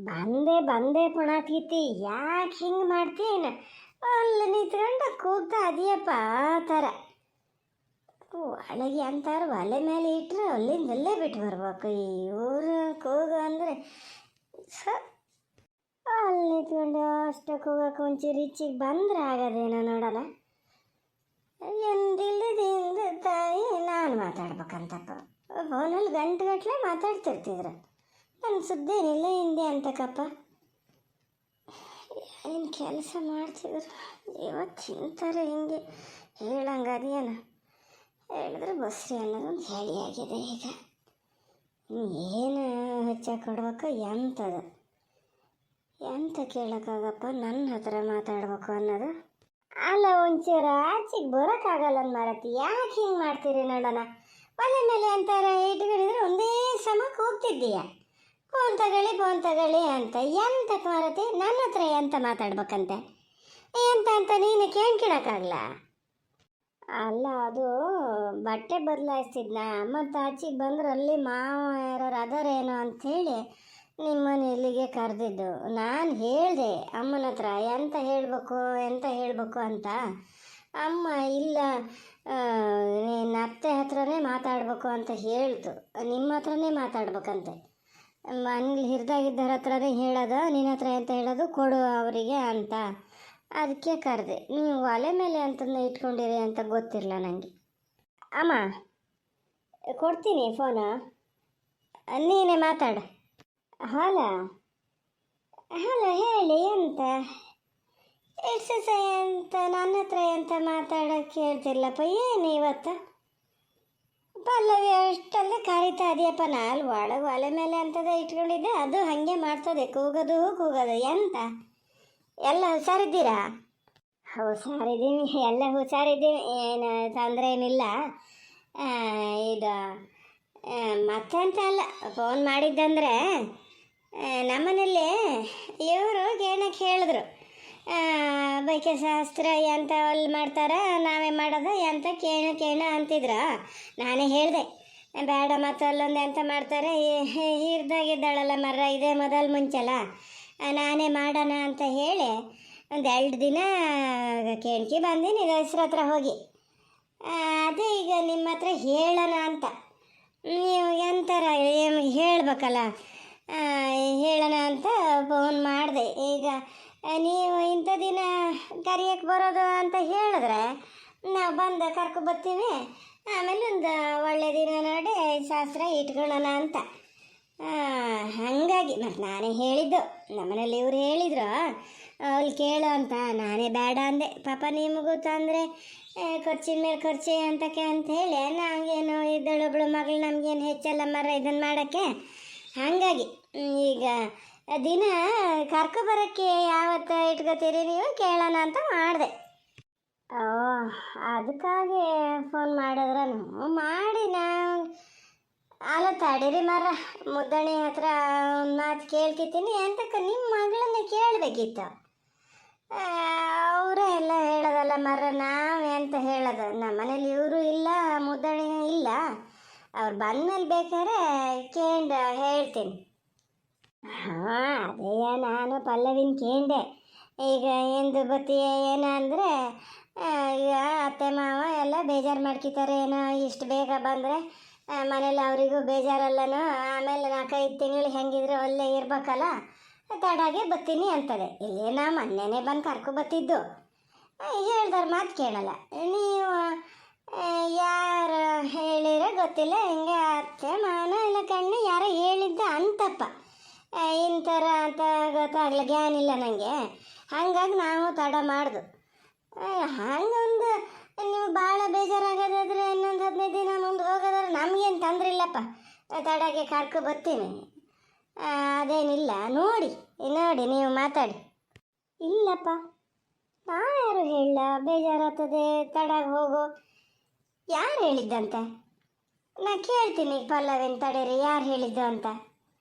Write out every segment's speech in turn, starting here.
ಬಂದೆ ಬಂದೆ ಪುಣಾತ್ಗಿತ್ತಿ ಯಾಕೆ ಹಿಂಗೆ ಮಾಡ್ತೀನಿ. ಅಲ್ಲಿ ನಿಂತ್ಕೊಂಡು ಕೂಗ್ತಾ ಅದೀಯಪ್ಪ ಆ ಥರ. ಒಳಗೆ ಅಂತಾರೆ ಒಲೆ ಮೇಲೆ ಇಟ್ಟರೆ ಅಲ್ಲಿಂದಲ್ಲೇ ಬಿಟ್ಟು ಬರ್ಬೇಕು. ಇವರು ಕೂಗು ಅಂದರೆ ಅಲ್ಲಿ ನಿಂತ್ಕೊಂಡು ಅಷ್ಟು ಕೂಗಕ್ಕೆ ಒಂಚೂರು ಈಚಿಗೆ ಬಂದರೆ ಆಗೋದೇನೋ ನೋಡಲ್ಲ. ಎಂದಿಲ್ಲದಿಂದ ತಾಯಿ ನಾನು ಮಾತಾಡ್ಬೇಕಂತಪ್ಪ. ಫೋನಲ್ಲಿ ಗಂಟೆಗಟ್ಟಲೆ ಮಾತಾಡ್ತಿರ್ತಿದ್ರು. ನನ್ನ ಸುದ್ದೇನಿಲ್ಲ ಹಿಂದೆ ಅಂತಕ್ಕಪ್ಪ. ಏನು ಕೆಲಸ ಮಾಡ್ತಿದ್ರು ಇವತ್ತು ತಿಂತಾರೆ ಹಿಂಗೆ ಹೇಳಂಗೆ ಅದೇನು ಹೇಳಿದ್ರೆ ಬಸ್ರಿ ಅನ್ನೋದೊಂದು ಹೇಳಿ ಆಗಿದೆ. ಈಗ ಏನು ಹೆಚ್ಚ ಕೊಡ್ಬೇಕು ಎಂಥದ್ದು ಎಂತ ಕೇಳೋಕ್ಕಾಗಪ್ಪ ನನ್ನ ಹತ್ರ ಮಾತಾಡ್ಬೇಕು ಅನ್ನೋದು. ಅಲ್ಲ ಒಂಚೂರು ಆಚೆಗೆ ಬರೋಕ್ಕಾಗಲ್ಲ ಮಾರತಿ. ಯಾಕೆ ಹಿಂಗೆ ಮಾಡ್ತೀರಿ ನೋಡೋಣ. ಒಲೆ ಮೇಲೆ ಅಂತಾರೆ ಇಟ್ಕೊಂಡಿದ್ರೆ ಒಂದೇ ಸಮ ಕೂಗ್ತಿದ್ದೀಯ ಫೋನ್ ತಗೊಳ್ಳಿ ಅಂತ. ಎಂತಕ್ಕೆ ಮಾರತಿ ನನ್ನ ಹತ್ರ ಎಂತ ಮಾತಾಡ್ಬೇಕಂತೆ ಎಂತ ಅಂತ ನೀನು ಕೇಳ್ಕೊಳಕ್ಕಾಗಲ್ಲ. ಅಲ್ಲ ಅದು ಬಟ್ಟೆ ಬದಲಾಯಿಸ್ತಿದ್ನ ಮತ್ತು ಆಚೆಗೆ ಬಂದ್ರೆ ಅಲ್ಲಿ ಮಾವ ಯಾರು ಅದಾರೇನೋ ಅಂಥೇಳಿ ನಿಮ್ಮನ್ನು ಇಲ್ಲಿಗೆ ಕರೆದಿದ್ದು. ನಾನು ಹೇಳಿದೆ ಅಮ್ಮನ ಹತ್ರ ಎಂತ ಹೇಳಬೇಕು ಅಂತ. ಅಮ್ಮ ಇಲ್ಲ ನಿನ್ನ ಅತ್ತೆ ಹತ್ರನೇ ಮಾತಾಡಬೇಕು ಅಂತ ಹೇಳ್ತು. ನಿಮ್ಮ ಹತ್ರನೇ ಮಾತಾಡ್ಬೇಕಂತೆ. ಮನೇಲಿ ಹಿರಿದಾಗಿದ್ದರ ಹತ್ರನೇ ಹೇಳೋದು, ನಿನ್ನ ಹತ್ರ ಎಂತ ಹೇಳೋದು ಕೊಡು ಅವರಿಗೆ ಅಂತ. ಅದಕ್ಕೆ ಕರೆದೆ. ನೀವು ಒಲೆ ಮೇಲೆ ಅಂತಂದು ಇಟ್ಕೊಂಡಿರಿ ಅಂತ ಗೊತ್ತಿರಲ್ಲ ನನಗೆ. ಅಮ್ಮ ಕೊಡ್ತೀನಿ ಫೋನು, ನೀನೇ ಮಾತಾಡು. ಹಲೋ ಹೇಳಿ ಎಂತ ಎಕ್ಸಸ ಅಂತ ನನ್ನ ಹತ್ರ ಎಂತ ಮಾತಾಡೋಕ್ಕೆ ಹೇಳ್ತಿರ್ಲಪ್ಪ. ಏನು ಇವತ್ತು ಪಲ್ಲವಿ ಅಷ್ಟಲ್ಲೇ ಕರಿತಾ ಇದೆಯಪ್ಪ. ನಾನು ಒಳಗೆ ಒಲೆ ಮೇಲೆ ಅಂತದ ಇಟ್ಕೊಂಡಿದ್ದೆ, ಅದು ಹಾಗೆ ಮಾಡ್ತದೆ ಕೂಗೋದು ಎಂತ. ಎಲ್ಲ ಹುಷಾರಿದ್ದೀರಾ? ಹುಷಾರಿದ್ದೀವಿ, ಎಲ್ಲ ಹುಷಾರಿದ್ದೀವಿ, ಏನು ತೊಂದರೆ ಏನಿಲ್ಲ. ಇದು ಮತ್ತಂತ ಅಲ್ಲ, ಫೋನ್ ಮಾಡಿದ್ದಂದರೆ ನಮ್ಮನೇಲಿ ಇವರು ಏನಕ್ಕೆ ಹೇಳಿದ್ರು, ಬೈಕೆ ಶಾಸ್ತ್ರ ಎಂತ ಅಲ್ಲಿ ಮಾಡ್ತಾರೆ ನಾವೇ ಮಾಡೋದು ಎಂತ ಕೇಣ ಅಂತಿದ್ರು. ನಾನೇ ಹೇಳಿದೆ ಬೇಡ, ಮತ್ತು ಅಲ್ಲೊಂದು ಎಂತ ಮಾಡ್ತಾರೆ ಹಿರಿದಾಗಿದ್ದಾಳಲ್ಲ ಮರ, ಇದೇ ಮೊದಲು ಮುಂಚೆಲ್ಲ ನಾನೇ ಮಾಡೋಣ ಅಂತ ಹೇಳಿ ಒಂದು 2 ದಿನ ಕೇಳ್ಕಿ ಬಂದೀನಿ ಹೆಸ್ರ ಹತ್ರ ಹೋಗಿ. ಅದೇ ಈಗ ನಿಮ್ಮ ಹತ್ರ ಹೇಳೋಣ ಅಂತ. ನೀವು ಎಂಥರ ಹೇಳ್ಬೇಕಲ್ಲ, ಹೇಳೋಣ ಅಂತ ಫೋನ್ ಮಾಡಿದೆ. ಈಗ ನೀವು ಇಂಥ ದಿನ ಕರಿಯಕ್ಕೆ ಬರೋದು ಅಂತ ಹೇಳಿದ್ರೆ ನಾವು ಬಂದು ಕರ್ಕೊಬರ್ತೀವಿ. ಆಮೇಲೆ ಒಂದು ಒಳ್ಳೆ ದಿನ ನೋಡಿ ಶಾಸ್ತ್ರ ಇಟ್ಕೊಳ್ಳೋಣ ಅಂತ. ಹಾಗಾಗಿ ಮತ್ತು ನಾನೇ ಹೇಳಿದ್ದು. ನಮ್ಮನೇಲಿ ಇವ್ರು ಹೇಳಿದ್ರು ಅಲ್ಲಿ ಕೇಳು ಅಂತ. ನಾನೇ ಬೇಡ ಅಂದೆ. ಪಾಪ ನಿಮಗೂ ತೊಂದರೆ, ಖರ್ಚಿನ ಮೇಲೆ ಖರ್ಚು ಅಂತಕ್ಕೆ ಅಂಥೇಳಿ ನಾಗೇನು ಇದ್ದಳೊಬ್ಳು ಮಗಳು, ನಮಗೇನು ಹೆಚ್ಚಲ್ಲ ಮರ ಇದನ್ನು ಮಾಡೋಕ್ಕೆ. ಹಾಗಾಗಿ ಈಗ ದಿನ ಕರ್ಕೊಬರೋಕ್ಕೆ ಯಾವತ್ತು ಇಟ್ಕೋತೀರಿ ನೀವು ಕೇಳೋಣ ಅಂತ ಮಾಡಿದೆ. ಅದಕ್ಕಾಗಿ ಫೋನ್ ಮಾಡಿದ್ರೂ ಮಾಡಿ ನಾವು ಅಲ್ಲ ತಡೀರಿ ಮರ, ಮುದ್ದಣಿ ಹತ್ರ ಒಂದು ಮಾತು ಕೇಳ್ಕಿತೀನಿ ಅಂತಕ್ಕೆ ನಿಮ್ಮ ಮಗಳನ್ನೇ ಕೇಳಬೇಕಿತ್ತು. ಅವರೇ ಎಲ್ಲ ಹೇಳೋದಲ್ಲ ಮರ, ನಾವು ಎಂತ ಹೇಳೋದು. ನಮ್ಮ ಮನೇಲಿ ಇವರು ಇಲ್ಲ, ಮುದ್ದಣಿನೂ ಇಲ್ಲ. ಅವ್ರು ಬಂದಮೇಲೆ ಬೇಕಾದ್ರೆ ಕೇಂದ್ರ ಹೇಳ್ತೀನಿ. ಅದೇ ನಾನು ಪಲ್ಲವಿನ ಕೇಂದೆ. ಈಗ ಎಂದು ಬತ್ತೀಯ ಏನೋ ಅಂದರೆ ಈಗ ಅತ್ತೆ ಮಾವ ಎಲ್ಲ ಬೇಜಾರು ಮಾಡ್ಕಿತಾರೆ ಏನೋ, ಇಷ್ಟು ಬೇಗ ಬಂದರೆ ಮನೇಲಿ ಅವರಿಗೂ ಬೇಜಾರಲ್ಲನೋ. ಆಮೇಲೆ 4-5 ತಿಂಗಳು ಹೆಂಗಿದ್ರು ಅಲ್ಲೇ ಇರ್ಬೇಕಲ್ಲ, ತಡಾಗೆ ಬರ್ತೀನಿ ಅಂತದೆ. ಇಲ್ಲೇನೋ ಮೊನ್ನೆನೇ ಬಂದು ಕರ್ಕೊಬತ್ತಿದ್ದು. ಹೇಳ್ದಾರ ಮಾತು ಕೇಳಲ್ಲ. ನೀವು ಯಾರು ಹೇಳಿರೋ ಗೊತ್ತಿಲ್ಲ, ಹಿಂಗೆ ಅತ್ತೆ ಮಾವನ ಇಲ್ಲ ಕಣ್ಣು ಯಾರೋ ಹೇಳಿದ್ದ ಅಂತಪ್ಪ. ಇಂಥರ ಅಂತ ಗೊತ್ತಾಗಲ್ಲ, ಜ್ಞಾನಿಲ್ಲ ನನಗೆ. ಹಾಗಾಗಿ ನಾವು ತಡ ಮಾಡ್ದು. ಹಂಗೊಂದು ನೀವು ಭಾಳ ಬೇಜಾರಾಗೋದಾದ್ರೆ ಇನ್ನೊಂದು 15 ದಿನ ಮುಂದೆ ಹೋಗೋದಾದ್ರೆ ನಮಗೇನು ತೊಂದರೆ ಇಲ್ಲಪ್ಪ. ತಡಾಗೆ ಕರ್ಕೊಬರ್ತೀನಿ, ಅದೇನಿಲ್ಲ. ನೋಡಿ ನೀವು ಮಾತಾಡಿ. ಇಲ್ಲಪ್ಪ ನಾನು ಯಾರು ಹೇಳ, ಬೇಜಾರಾಗ್ತದೆ ತಡಾಗಿ ಹೋಗು. ಯಾರು ಹೇಳಿದ್ದಂತೆ? ನಾ ಕೇಳ್ತೀನಿ ಪಲ್ಲವಿನ ತಡೀರಿ, ಯಾರು ಹೇಳಿದ್ದು ಅಂತ.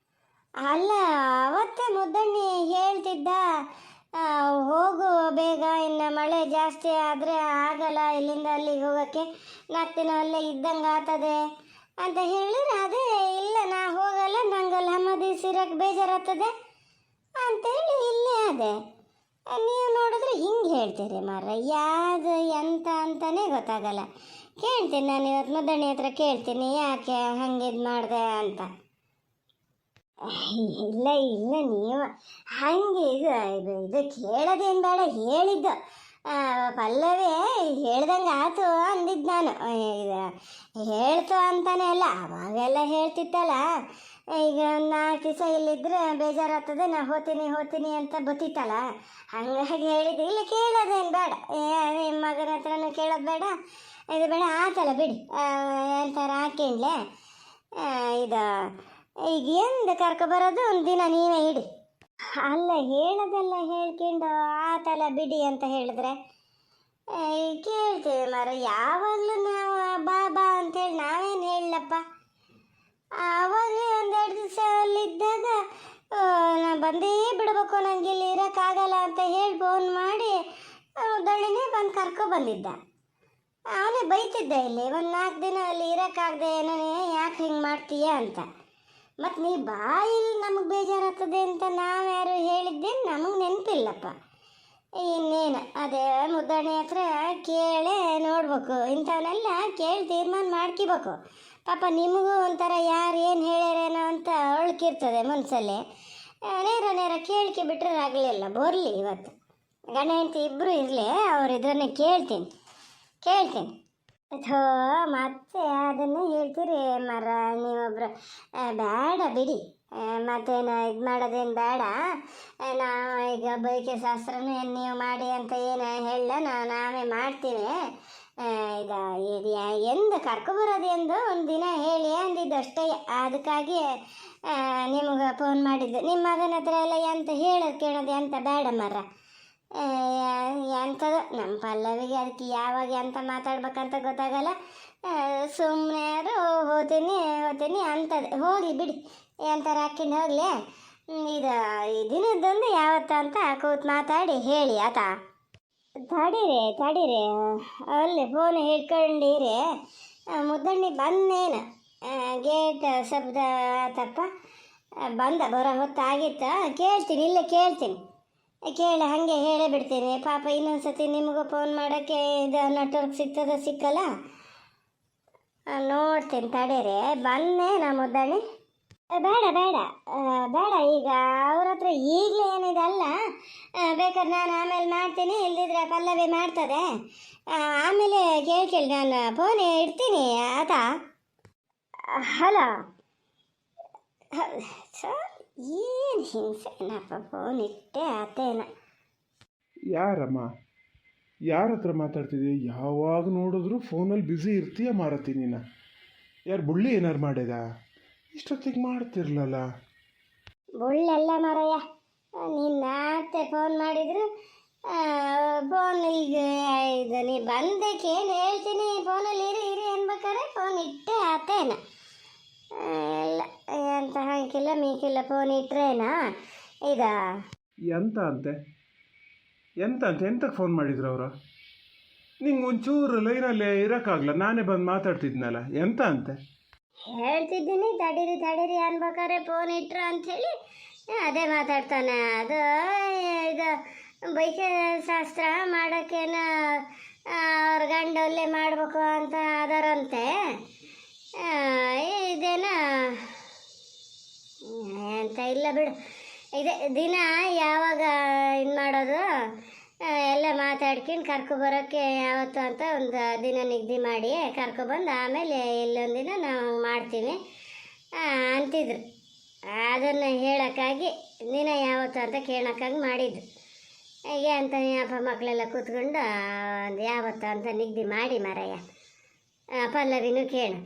ಅಲ್ಲ ಅವತ್ತೇ ಮುದ್ದಣ್ಣಿ ಹೇಳ್ತಿದ್ದ, ಹೋಗು ಬೇಗ, ಇನ್ನು ಮಳೆ ಜಾಸ್ತಿ ಆದರೆ ಆಗಲ್ಲ ಇಲ್ಲಿಂದ ಅಲ್ಲಿಗೆ ಹೋಗೋಕ್ಕೆ, 4 ದಿನ ಅಲ್ಲೇ ಇದ್ದಂಗೆ ಆಗ್ತದೆ ಅಂತ ಹೇಳಿದ್ರೆ, ಅದೇ ಇಲ್ಲ ನಾ ಹೋಗಲ್ಲ, ನಂಗಲ್ಲಿ ಹಮ್ಮದಿ ಸಿರಕ್ಕೆ ಬೇಜಾರಾಗ್ತದೆ ಅಂತೇಳಿ ಇಲ್ಲೇ ಅದೇ ನೀವು ನೋಡಿದ್ರೆ ಹಿಂಗೆ ಹೇಳ್ತೀರಿ ಮಾರ, ಯಾವುದು ಎಂತ ಅಂತಲೇ ಗೊತ್ತಾಗಲ್ಲ. ಕೇಳ್ತೀನಿ ನಾನು ಇವತ್ತು ಮುದ್ದಣಿ ಹತ್ರ ಕೇಳ್ತೀನಿ, ಯಾಕೆ ಹಂಗೆ ಇದು ಮಾಡಿದೆ ಅಂತ. ಇಲ್ಲ ಇಲ್ಲ, ನೀವು ಹಂಗೆ ಇದು ಕೇಳೋದೇನು ಬೇಡ, ಹೇಳಿದ್ದು ಪಲ್ಲವೇ ಹೇಳ್ದಂಗೆ ಆತು ಅಂದಿದ್ದು ನಾನು. ಇದು ಹೇಳ್ತು ಅಂತಾನೆ ಅಲ್ಲ, ಅವಾಗೆಲ್ಲ ಹೇಳ್ತಿತ್ತಲ್ಲ. ಈಗ ಒಂದು 4 ದಿವಸ ಇಲ್ಲಿದ್ರೆ ಬೇಜಾರಾಗ್ತದೆ, ನಾ ಹೋತೀನಿ ಅಂತ ಬತ್ತಿತ್ತಲ್ಲ, ಹಂಗಾಗಿ ಹೇಳಿದ್ದು. ಇಲ್ಲ ಕೇಳೋದೇನು ಬೇಡ, ನಿಮ್ಮ ಮಗನ ಹತ್ರನೂ ಕೇಳೋದು ಬೇಡ, ಇದು ಬೇಡ, ಆತಲ್ಲ ಬಿಡಿ ಅಂತಾರೆ ಹಾಕೇನ್ಲೆ. ಇದು ಈಗ ಎಂದು ಕರ್ಕೊಬರೋದು ಒಂದು ದಿನ ನೀವೇ ಇಡಿ. ಅಲ್ಲ ಹೇಳೋದೆಲ್ಲ ಹೇಳ್ಕೊಂಡು ಆತಲ್ಲ ಬಿಡಿ ಅಂತ ಹೇಳಿದ್ರೆ ಕೇಳ್ತೇವೆ ಮರ. ಯಾವಾಗಲೂ ನಾವು ಬಾ ಅಂತೇಳಿ ನಾವೇನು ಹೇಳಲಪ್ಪ. ಆವಾಗಲೇ 1-2 ದಿವಸ ಅಲ್ಲಿದ್ದಾಗ ನಾ ಬಂದೇ ಬಿಡಬೇಕು, ನನಗೆ ಇಲ್ಲಿ ಇರೋಕ್ಕಾಗಲ್ಲ ಅಂತ ಹೇಳಿ ಫೋನ್ ಮಾಡಿ ದಳ್ಳಿನೇ ಬಂದು ಕರ್ಕೊಬಂದಿದ್ದ. ಅವನೇ ಬೈತಿದ್ದ, ಇಲ್ಲಿ ಒಂದು 4 ದಿನ ಅಲ್ಲಿ ಇರೋಕ್ಕಾಗದೆ ಏನೇ ಯಾಕೆ ಹಿಂಗೆ ಮಾಡ್ತೀಯ ಅಂತ. ಮತ್ತು ನೀ ಬಾಯಿಲ್ ನಮಗೆ ಬೇಜಾರಾಗ್ತದೆ ಅಂತ ನಾವ್ಯಾರು ಹೇಳಿದ್ದೇನು ನಮಗೆ ನೆನಪಿಲ್ಲಪ್ಪ. ಇನ್ನೇನು ಅದೇ ಮುದ್ದಣಿ ಹತ್ರ ಕೇಳೇ ನೋಡ್ಬೇಕು, ಇಂಥವನ್ನೆಲ್ಲ ಕೇಳಿ ತೀರ್ಮಾನ ಮಾಡ್ಕೋಬೇಕು. ಪಾಪ ನಿಮಗೂ ಒಂಥರ ಯಾರು ಏನು ಹೇಳ್ಯಾರೇನೋ ಅಂತ ಅಳ್ಕಿರ್ತದೆ ಮನಸ್ಸಲ್ಲಿ. ನೇರ ಕೇಳಿಕೆ ಬಿಟ್ಟರೆ ಆಗಲಿಲ್ಲ. ಬರಲಿ ಇವತ್ತು ಗಂಡ ಹೆಂಡತಿ ಇಬ್ಬರು ಇರಲಿ, ಅವರಿದ್ರನ್ನೇ ಕೇಳ್ತೀನಿ. ಅಥೋ ಮತ್ತೆ ಅದನ್ನು ಹೇಳ್ತೀರಿ ಮರ ನೀವೊಬ್ರು. ಬೇಡ ಬಿಡಿ, ಮತ್ತೇನು ಇದು ಮಾಡೋದೇನು ಬೇಡ. ನಾವು ಈಗ ಬೈಕೆ ಶಾಸ್ತ್ರನೂ ಏನು ನೀವು ಮಾಡಿ ಅಂತ ಏನು ಹೇಳ, ನಾವೇ ಮಾಡ್ತೀವಿ. ಇದು ಎಂದು ಕರ್ಕೊಬರೋದು ಎಂದು ಒಂದು ದಿನ ಹೇಳಿ ಅಂದಿದ್ದು ಅಷ್ಟೇ. ಅದಕ್ಕಾಗಿ ನಿಮಗೆ ಫೋನ್ ಮಾಡಿದ್ದು. ನಿಮ್ಮ ಮಗನ ಹತ್ರ ಎಲ್ಲ ಎಂತ ಹೇಳೋದು ಕೇಳೋದು ಎಂತ ಬೇಡ ಮರ. ಎಂಥದ್ದು ನಮ್ಮ ಪಲ್ಲವಿಗೆ ಅದಕ್ಕೆ ಯಾವಾಗ ಎಂತ ಮಾತಾಡ್ಬೇಕಂತ ಗೊತ್ತಾಗಲ್ಲ. ಸುಮ್ಮನೆ ಯಾರು ಹೋಗ್ತೀನಿ ಅಂತದೆ. ಹೋಗಿ ಬಿಡಿ, ಎಂಥರ ಹಾಕ್ಕೊಂಡು ಹೋಗಲಿ. ಇದು ಈ ದಿನದ್ದೊಂದು ಯಾವತ್ತ ಅಂತ ಕೂತು ಮಾತಾಡಿ ಹೇಳಿ ಆತ. ತಡೀರಿ ಅಲ್ಲಿ ಫೋನ್ ಹಿಡ್ಕೊಂಡಿರಿ. ಮುದ್ದಣ್ಣಿ ಬಂದೇನು ಗೇಟ್ ಶಬ್ದ ಆತಪ್ಪ, ಬರೋ ಹೊತ್ತಾಗಿತ್ತು. ಇಲ್ಲೇ ಕೇಳ್ತೀನಿ, ಕೇಳಿ ಹಾಗೆ ಹೇಳೇ ಬಿಡ್ತೀನಿ. ಪಾಪ ಇನ್ನೊಂದು ಸತಿ ನಿಮಗೂ ಫೋನ್ ಮಾಡೋಕ್ಕೆ ಇದು ನೆಟ್ವರ್ಕ್ ಸಿಕ್ಕಲ್ಲ. ನೋಡ್ತೀನಿ ತಡೀರಿ. ಬಂದೇ ನಾ ಮುದ್ದಣ್ಣಿ. ಬೇಡ ಈಗ ಅವ್ರ ಹತ್ರ ಈಗಲೇ ಏನಿದೆ ಅಲ್ಲ. ಬೇಕಾದ್ರೆ ನಾನು ಆಮೇಲೆ ಮಾಡ್ತೀನಿ, ಇಲ್ದಿದ್ರೆ ಪಲ್ಲವಿ ಮಾಡ್ತದೆ. ಆಮೇಲೆ ಕೇಳಿ ನಾನು ಫೋನ್ ಇಡ್ತೀನಿ ಆತ. ಹಲೋ ಸರ್, ಏನು ಹಿಂಸೆನಪ್ಪ, ಫೋನ್ ಇಟ್ಟೆ ಆತೇನ. ಯಾರಮ್ಮ, ಯಾರ ಹತ್ರ ಮಾತಾಡ್ತಿದ್ದೀಯ? ಯಾವಾಗ ನೋಡಿದ್ರು ಫೋನಲ್ಲಿ ಬ್ಯುಸಿ ಇರ್ತೀಯ ಮಾರತಿ ನೀನು. ಯಾರು ಬುಳ್ಳಿ ಏನಾರು ಮಾಡ್ಯದ? ಇಷ್ಟೊತ್ತಿಗೆ ಮಾಡ್ತಿರ್ಲಲ್ಲ. ಬುಳ್ಳೆಲ್ಲ ಮಾರಯ್ಯ, ನೀನು ನಾತೆ ಫೋನ್ ಮಾಡಿದ್ರು ಫೋನ್ ಈಗ ಇದು ನೀ ಬಂದಕ್ಕೆ ಏನು ಹೇಳ್ತೀನಿ, ಫೋನಲ್ಲಿ ಇರಿ ಅನ್ಬೇಕಾರೆ ಫೋನ್ ಇಟ್ಟೆ ಆತೇನ. ಎಲ್ಲ ಎಂತ ಹಾಕಿಲ್ಲ ಮೀಕಿಲ್ಲ, ಫೋನ್ ಇಟ್ರೇನಾ ಇದು. ಎಂತಕ್ಕೆ ಫೋನ್ ಮಾಡಿದ್ರು ಅವರು? ನಿಂಗೆ ಒಂಚೂರು ಲೈನಲ್ಲೇ ಇರೋಕ್ಕಾಗಲ್ಲ, ನಾನೇ ಬಂದು ಮಾತಾಡ್ತಿದ್ನಲ್ಲ. ಎಂತ ಅಂತೆ ಹೇಳ್ತಿದ್ದೀನಿ. ತಡೀರಿ ಅನ್ಬೇಕಾರೆ ಫೋನ್ ಇಟ್ರು ಅಂಥೇಳಿ ಅದೇ ಮಾತಾಡ್ತಾನೆ. ಅದು ಇದು ಬೈಕೆ ಶಾಸ್ತ್ರ ಮಾಡೋಕ್ಕೇನ ಅವ್ರ ಗಂಡಲ್ಲೇ ಮಾಡಬೇಕು ಅಂತ ಅದರಂತೆ. ಇದೇನ ಅಂತ ಇಲ್ಲ ಬಿಡು. ಇದೆ ದಿನ ಯಾವಾಗ ಇದು ಮಾಡೋದು ಎಲ್ಲ ಮಾತಾಡ್ಕೊಂಡು ಕರ್ಕೊಬರೋಕ್ಕೆ ಯಾವತ್ತು ಅಂತ ಒಂದು ದಿನ ನಿಗದಿ ಮಾಡಿ ಕರ್ಕೊಬಂದು ಆಮೇಲೆ ಇಲ್ಲೊಂದು ದಿನ ನಾವು ಮಾಡ್ತೀವಿ ಅಂತಿದ್ರು. ಅದನ್ನು ಹೇಳೋಕ್ಕಾಗಿ ದಿನ ಯಾವತ್ತು ಅಂತ ಕೇಳೋಕ್ಕಾಗಿ ಮಾಡಿದ್ದು. ಹೀಗೆ ಅಂತ ಅಪ್ಪ ಮಕ್ಕಳೆಲ್ಲ ಕೂತ್ಕೊಂಡು ಒಂದು ಯಾವತ್ತು ಅಂತ ನಿಗದಿ ಮಾಡಿ ಮಾರಯ್ಯ. ಪಲ್ಲವಿನೂ ಕೇಳು.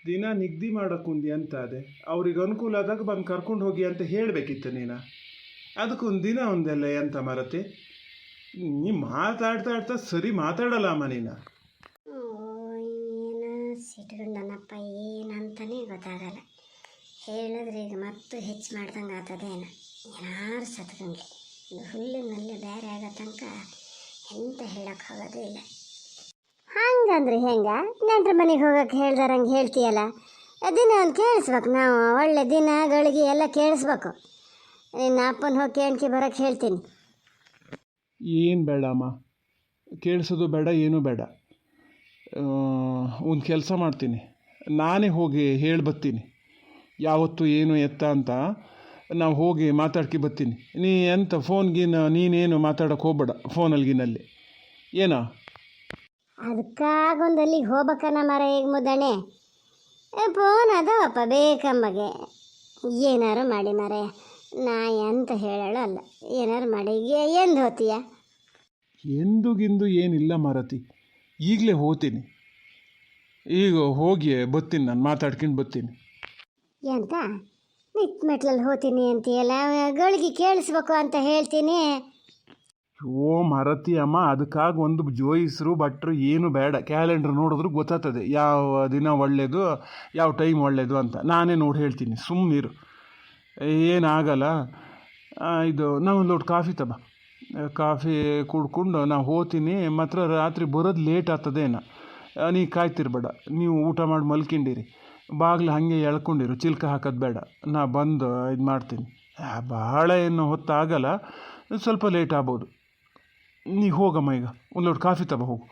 ದಿನ ನಿಗದಿ ಮಾಡೋಕ್ಕೊಂದು ಎಂತ ಅದೇ, ಅವ್ರಿಗೆ ಅನುಕೂಲ ಆದಾಗ ಬಂದು ಕರ್ಕೊಂಡು ಹೋಗಿ ಅಂತ ಹೇಳಬೇಕಿತ್ತು ನೀನು. ಅದಕ್ಕೊಂದು ದಿನ ಒಂದೆಲ್ಲ ಎಂತ ಮಾರತಿ? ನೀ ಮಾತಾಡ್ತಾ ಸರಿ ಮಾತಾಡಲ್ಲ ಅಮ್ಮ ನೀನು. ಏನು ಸಿಟ್ಕೊಂಡನಪ್ಪ, ಏನಂತಲೇ ಗೊತ್ತಾಗಲ್ಲ. ಹೇಳಿದ್ರೆ ಈಗ ಮತ್ತು ಹೆಚ್ಚು ಮಾಡ್ದಂಗೆ ಆಗ್ತದೇನು. ಏನಾರು ಸತ್ಕೊಂಡ್ಲಿ ಹುಲ್ಲಿನಲ್ಲಿ ಬೇರೆ ಆಗೋ ತನಕ ಎಂತ ಹೇಳಕ್ಕೆ ಹೋಗೋದು ಇಲ್ಲ. ಹಂಗಂದ್ರೆ ಹೆಂಗ? ನೆಂಟ್ರ ಮನೆಗೆ ಹೋಗೋಕೆ ಹೇಳ್ದಾರಂಗೆ ಹೇಳ್ತೀಯಲ್ಲ. ದಿನ ಒಂದು ಕೇಳಿಸ್ಬೇಕು ನಾವು. ಒಳ್ಳೆ ದಿನ ಗಳಿಗೆ ಎಲ್ಲ ಕೇಳಿಸ್ಬೇಕು. ನಿನ್ನ ಅಪ್ಪನ ಹೋಗಿ ಕೇಳ್ಕಿ ಬರೋಕ್ಕೆ ಹೇಳ್ತೀನಿ. ಏನು ಬೇಡ ಅಮ್ಮ, ಕೇಳಿಸೋದು ಬೇಡ, ಏನೂ ಬೇಡ. ಒಂದು ಕೆಲಸ ಮಾಡ್ತೀನಿ, ನಾನೇ ಹೋಗಿ ಹೇಳಿ ಬರ್ತೀನಿ ಯಾವತ್ತು ಏನು ಎತ್ತ ಅಂತ. ನಾವು ಹೋಗಿ ಮಾತಾಡ್ಕೊ ಬರ್ತೀನಿ. ನೀ ಎಂತ ಫೋನ್ಗಿನ ನೀನೇನು ಮಾತಾಡೋಕೆ ಹೋಗ್ಬೇಡ ಫೋನಲ್ಲಿಗಿನಲ್ಲಿ ಏನೋ. ಅದಕ್ಕಾಗೊಂದು ಅಲ್ಲಿಗೆ ಹೋಗ್ಬೇಕನ್ನ ಮರ ಈಗ ಮುದ್ದಣೆ. ಫೋನ್ ಅದಾವಪ್ಪ ಬೇಕಂಬಗೆ. ಏನಾರು ಮಾಡಿ ಮರೆ, ನಾ ಎಂತ ಹೇಳೋಳು ಅಲ್ಲ. ಏನಾರು ಮಾಡಿ ಎಂದು ಹೋತೀಯ? ಎಂದುಗಿಂದು ಏನಿಲ್ಲ ಮಾರತಿ, ಈಗಲೇ ಹೋಗ್ತೀನಿ. ಈಗ ಹೋಗಿ ಬರ್ತೀನಿ, ನಾನು ಮಾತಾಡ್ಕೊಂಡು ಬರ್ತೀನಿ. ಎಂತ ನಿತ್ ಮೆಟ್ಲಲ್ಲಿ ಹೋಗ್ತೀನಿ ಅಂತೀಯಲ್ಲ, ಗಳಿಗೆ ಕೇಳಿಸ್ಬೇಕು ಅಂತ ಹೇಳ್ತೀನಿ. ಓ ಮಾರತಿ ಅಮ್ಮ, ಅದಕ್ಕಾಗಿ ಒಂದು ಜೋಯಿಸ್ರು ಭಟ್ರು ಏನು ಬೇಡ. ಕ್ಯಾಲೆಂಡ್ರ್ ನೋಡಿದ್ರು ಗೊತ್ತಾಗ್ತದೆ ಯಾವ ದಿನ ಒಳ್ಳೆಯದು, ಯಾವ ಟೈಮ್ ಒಳ್ಳೆಯದು ಅಂತ. ನಾನೇ ನೋಡಿ ಹೇಳ್ತೀನಿ, ಸುಮ್ಮನಿರು, ಏನಾಗಲ್ಲ. ಇದು ನಾವು ಒಂದು ಲೋಟ ಕಾಫಿ ತಬ, ಕಾಫಿ ಕುಡ್ಕೊಂಡು ನಾವು ಹೋಗ್ತೀನಿ. ಮಾತ್ರ ರಾತ್ರಿ ಬರೋದು ಲೇಟ್ ಆಗ್ತದೇನ, ನೀ ಕಾಯ್ತಿರ್ಬೇಡ. ನೀವು ಊಟ ಮಾಡಿ ಮಲ್ಕೊಂಡಿರಿ, ಬಾಗಿಲು ಹಾಗೆ ಎಳ್ಕೊಂಡಿರು, ಚಿಲ್ಕ ಹಾಕೋದು ಬೇಡ. ನಾ ಬಂದು ಇದು ಮಾಡ್ತೀನಿ. ಭಾಳ ಏನು ಹೊತ್ತಾಗಲ್ಲ, ಸ್ವಲ್ಪ ಲೇಟ್ ಆಗ್ಬೋದು. ನೀ ಹೋಗಮ್ಮ, ಈಗ ಒಂದು ಲೋಟ ಕಾಫಿ ತಬ ಹೋಗು.